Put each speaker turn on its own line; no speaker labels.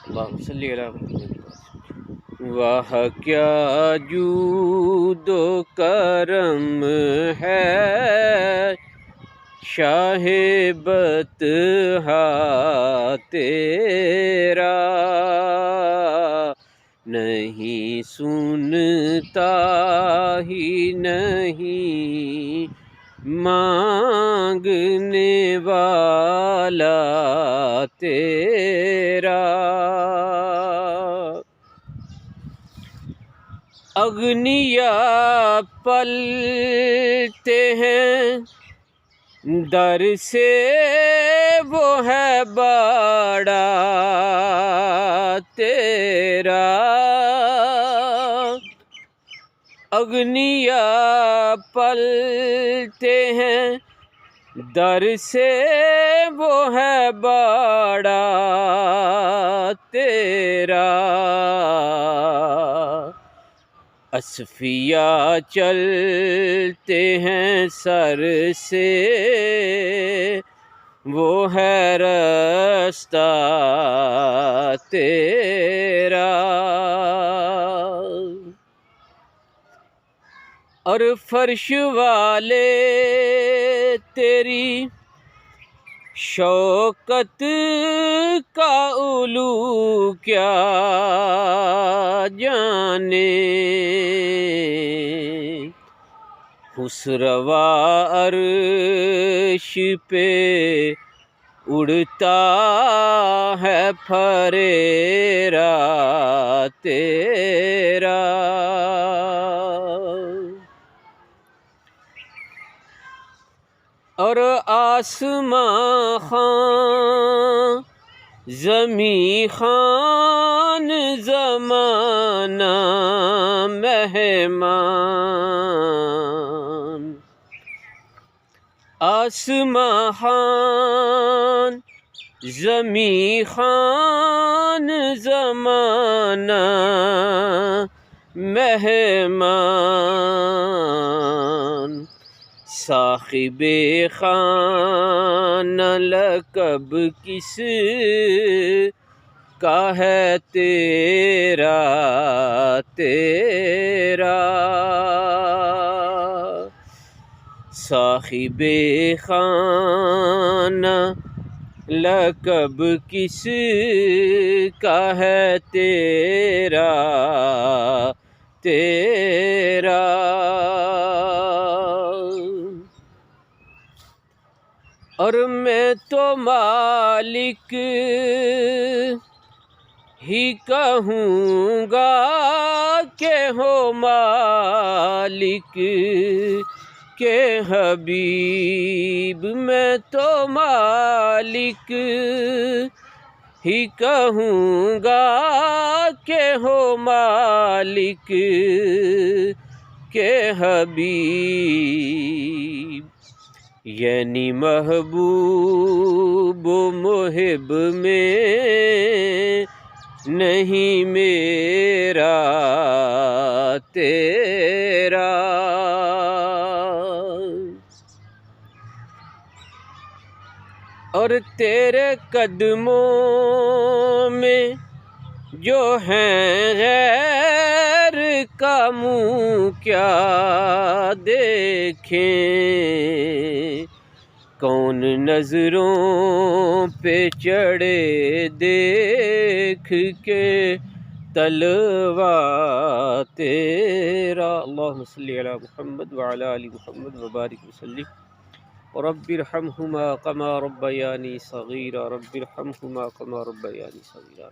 اللہم صلی علی محمد۔ واہ کیا جود و کرم ہے شاہ بطحا تیرا، نہیں سنتا ہی نہیں مانگنے والا تیرا۔ اغنیا پلتے ہیں در سے وہ ہے بڑا تیرا، اغنیا پلتے ہیں در سے وہ ہے بڑا تیرا، اصفیاء چلتے ہیں سر سے وہ ہے رستہ تیرا، اور فرش والے تیری شوکت کا علو کیا جانے، خسروا عرش پہ اڑتا ہے پھریرا تیرا، اور آسمان خان زمیں خان زمانہ مہمان، آسمان خان زمیں خان زمانہ مہمان، صاحب خانہ لقب کس کا ہے تیرا تیرا، صاحب خانہ لقب کس کا ہے تیرا تیرا، اور میں تو مالک ہی کہوں گا کہ ہو مالک کے حبیب، میں تو مالک ہی کہوں گا کہ ہو مالک کے حبیب، یعنی محبوب و محب میں نہیں میرا تیرا، اور تیرے قدموں میں جو ہیں غیر کا منہ کیا دیکھیں، کون نظروں پہ چڑھے دیکھ کے تلوہ تیرا۔ اللہم صلی علی محمد وعلی آل محمد وبارک وسلم، رب ارحمہما کما ربیانی صغیرا، رب ارحمہما کما ربیانی صغیرا۔